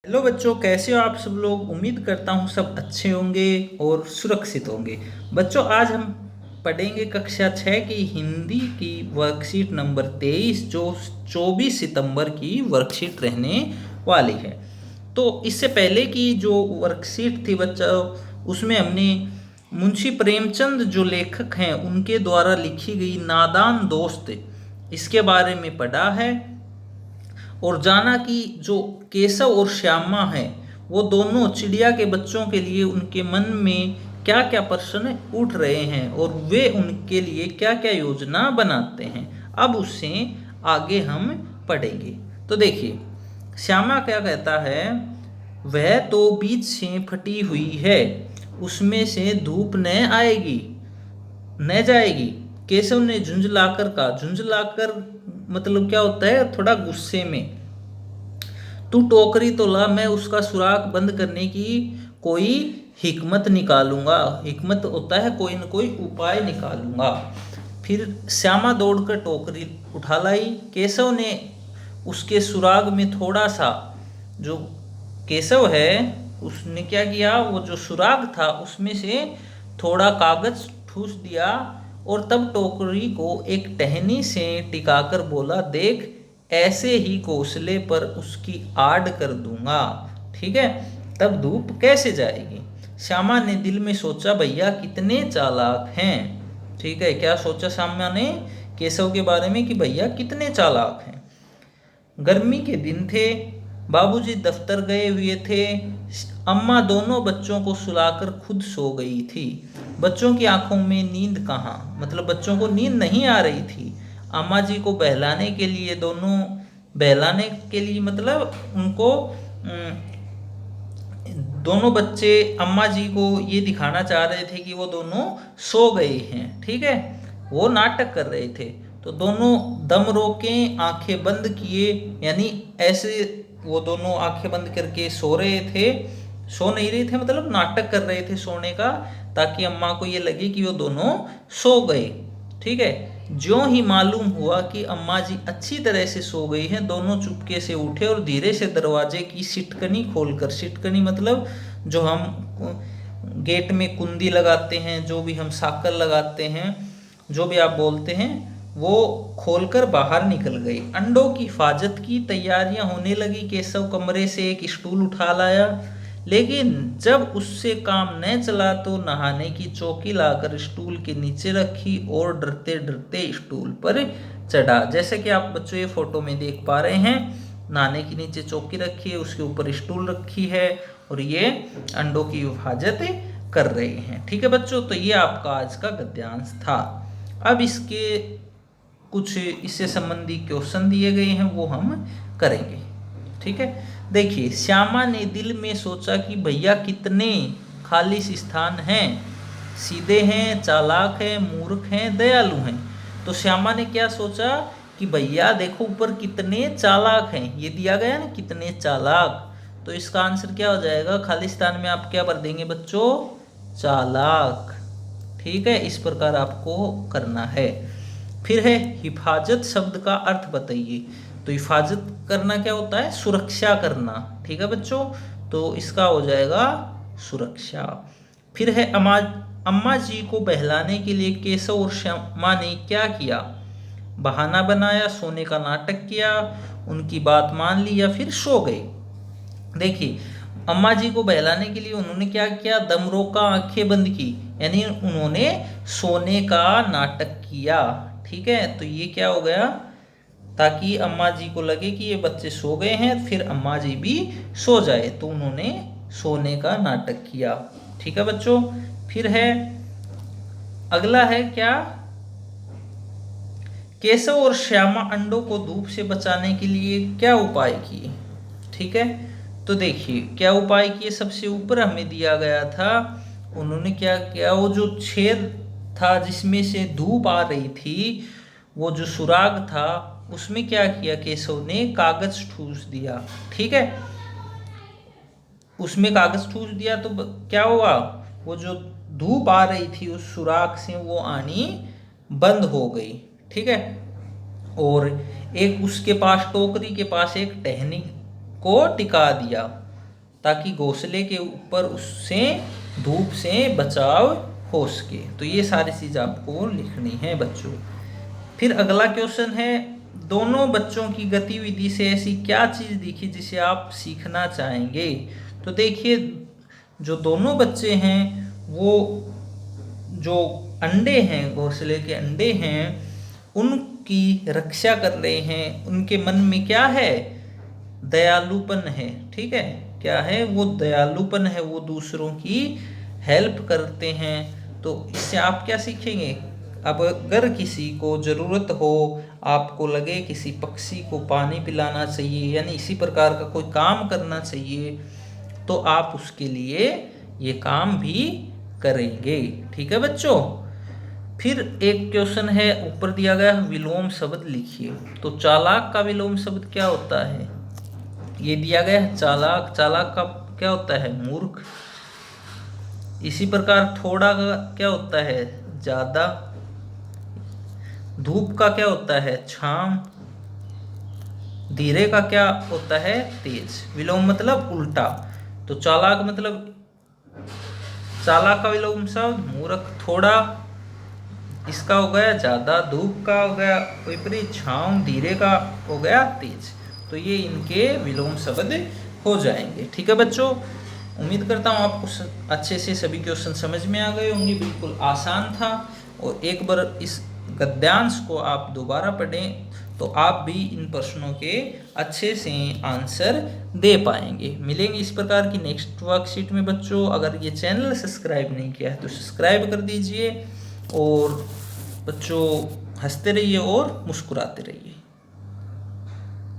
Hello बच्चों, कैसे हो आप सब लोग। उम्मीद करता हूँ सब अच्छे होंगे और सुरक्षित होंगे। बच्चों, आज हम पढ़ेंगे कक्षा 6 की हिंदी की वर्कशीट नंबर 23, जो 24 सितंबर की वर्कशीट रहने वाली है। तो इससे पहले की जो वर्कशीट थी बच्चों, उसमें हमने मुंशी प्रेमचंद जो लेखक हैं उनके द्वारा लिखी गई नादान दोस्त इसके बारे में पढ़ा है और जाना कि जो केशव और श्यामा हैं वो दोनों चिड़िया के बच्चों के लिए उनके मन में क्या क्या प्रश्न उठ रहे हैं और वे उनके लिए क्या क्या योजना बनाते हैं। अब उससे आगे हम पढ़ेंगे। तो देखिए, श्यामा क्या कहता है, वह तो बीच से फटी हुई है, उसमें से धूप न आएगी न जाएगी। केशव ने झुंझलाकर कहा। झुंझलाकर मतलब क्या होता है, थोड़ा गुस्से में। तू टोकरी तो ला, मैं उसका सुराग बंद करने की कोई हिकमत निकालूंगा। हिकमत होता है कोई न कोई उपाय निकालूंगा। फिर श्यामा दौड़कर टोकरी उठा लाई। केशव ने उसके सुराग में थोड़ा सा, जो केशव है उसने क्या किया, वो जो सुराग था उसमें से थोड़ा कागज ठूस दिया और तब टोकरी को एक टहनी से टिकाकर बोला, देख ऐसे ही घोंसले पर उसकी आड़ कर दूंगा, ठीक है, तब धूप कैसे जाएगी। श्यामा ने दिल में सोचा, भैया कितने चालाक हैं। ठीक है, क्या सोचा श्यामा ने केशव के बारे में कि भैया कितने चालाक हैं। गर्मी के दिन थे, बाबूजी दफ्तर गए हुए थे, अम्मा दोनों बच्चों को सुलाकर खुद सो गई थी। बच्चों की आंखों में नींद कहाँ, मतलब बच्चों को नींद नहीं आ रही थी। अम्मा जी को बहलाने के लिए मतलब उनको दोनों बच्चे अम्मा जी को ये दिखाना चाह रहे थे कि वो दोनों सो गए हैं। ठीक है, वो नाटक कर रहे थे। तो दोनों दम रोके आंखें बंद किए, यानी ऐसे वो दोनों आंखें बंद करके सो रहे थे। सो नहीं रहे थे, मतलब नाटक कर रहे थे सोने का, ताकि अम्मा को ये लगे कि वो दोनों सो गए। ठीक है, ज्यों ही मालूम हुआ कि अम्मा जी अच्छी तरह से सो गई हैं, दोनों चुपके से उठे और धीरे से दरवाजे की सिटकनी खोलकर, सिटकनी मतलब जो हम गेट में कुंदी लगाते हैं, जो भी हम साकर लगाते हैं, जो भी आप बोलते हैं, वो खोलकर बाहर निकल गई। अंडों की हिफाजत की तैयारियां होने लगी। केशव कमरे से एक स्टूल उठा लाया, लेकिन जब उससे काम न चला तो नहाने की चौकी लाकर स्टूल के नीचे रखी और डरते डरते स्टूल पर चढ़ा। जैसे कि आप बच्चों ये फोटो में देख पा रहे हैं, नहाने के नीचे चौकी रखी है, उसके ऊपर स्टूल रखी है और ये अंडों की हिफाजत कर रहे हैं। ठीक है बच्चों, तो ये आपका आज का गद्यांश था। अब इसके कुछ इससे संबंधी क्वेश्चन दिए गए हैं, वो हम करेंगे। ठीक है, देखिए, श्यामा ने दिल में सोचा कि भैया कितने खालिश स्थान हैं, सीधे हैं, चालाक हैं, मूर्ख हैं, दयालु हैं। तो श्यामा ने क्या सोचा कि भैया देखो ऊपर कितने चालाक हैं, ये दिया गया ना कितने चालाक, तो इसका आंसर क्या हो जाएगा, खालिस्तान में आप क्या भर देंगे बच्चों, चालाक। ठीक है, इस प्रकार आपको करना है। फिर है हिफाजत शब्द का अर्थ बताइए। तो हिफाजत करना क्या होता है, सुरक्षा करना। ठीक है बच्चों, तो इसका हो जाएगा सुरक्षा। फिर है अम्मा जी को बहलाने के लिए केशव और श्यामा ने क्या किया, बहाना बनाया, सोने का नाटक किया, उनकी बात मान ली या फिर सो गए। देखिए, अम्मा जी को बहलाने के लिए उन्होंने क्या किया, दम रोका, आंखें बंद की, यानी उन्होंने सोने का नाटक किया। ठीक है, तो ये क्या हो गया, ताकि अम्मा जी को लगे कि ये बच्चे सो गए हैं, फिर अम्मा जी भी सो जाए, तो उन्होंने सोने का नाटक किया। ठीक है बच्चों, फिर है अगला है क्या, केशव और श्यामा अंडों को धूप से बचाने के लिए क्या उपाय किए। ठीक है, तो देखिए क्या उपाय किए, सबसे ऊपर हमें दिया गया था, उन्होंने क्या किया, वो जो छेद था जिसमें से धूप आ रही थी, वो जो सुराग था उसमें क्या किया, केशव ने कागज ठूस दिया। ठीक है, उसमें कागज ठूस दिया तो क्या हुआ, वो जो धूप आ रही थी उस सुराग से वो आनी बंद हो गई। ठीक है, और एक उसके पास टोकरी के पास एक टहनी को टिका दिया। ताकि घोंसले के ऊपर उससे धूप से बचाव हो सके। तो ये सारी चीज़ आपको लिखनी है बच्चों। फिर अगला क्वेश्चन है, दोनों बच्चों की गतिविधि से ऐसी क्या चीज़ दिखी जिसे आप सीखना चाहेंगे। तो देखिए, जो दोनों बच्चे हैं वो जो अंडे हैं, घोंसले के अंडे हैं, उनकी रक्षा कर रहे हैं। उनके मन में क्या है, दयालुपन है। ठीक है, क्या है वो, दयालुपन है, वो दूसरों की हेल्प करते हैं। तो इससे आप क्या सीखेंगे, अब अगर किसी को ज़रूरत हो, आपको लगे किसी पक्षी को पानी पिलाना चाहिए, यानी इसी प्रकार का कोई काम करना चाहिए, तो आप उसके लिए ये काम भी करेंगे। ठीक है बच्चों। फिर एक क्वेश्चन है, ऊपर दिया गया विलोम शब्द लिखिए। तो चालाक का विलोम शब्द क्या होता है, ये दिया गया है चालाक। चालाक का क्या होता है, मूर्ख। इसी प्रकार थोड़ा का क्या होता है, ज्यादा। धूप का क्या होता है, छांव। धीरे का क्या होता है, तेज। विलोम मतलब उल्टा। तो चालाक मतलब, चालाक का विलोम शब्द मूर्ख, थोड़ा, इसका हो गया ज्यादा, धूप का हो गया विपरीत, छांव, धीरे का हो गया तेज। तो ये इनके विलोम शब्द हो जाएंगे। ठीक है बच्चों, उम्मीद करता हूँ आपको अच्छे से सभी क्वेश्चन समझ में आ गए होंगे। बिल्कुल आसान था, और एक बार इस गद्यांश को आप दोबारा पढ़ें तो आप भी इन प्रश्नों के अच्छे से आंसर दे पाएंगे। मिलेंगे इस प्रकार की नेक्स्ट वर्कशीट में बच्चों। अगर ये चैनल सब्सक्राइब नहीं किया है तो सब्सक्राइब कर दीजिए, और बच्चों हंसते रहिए और मुस्कुराते रहिए।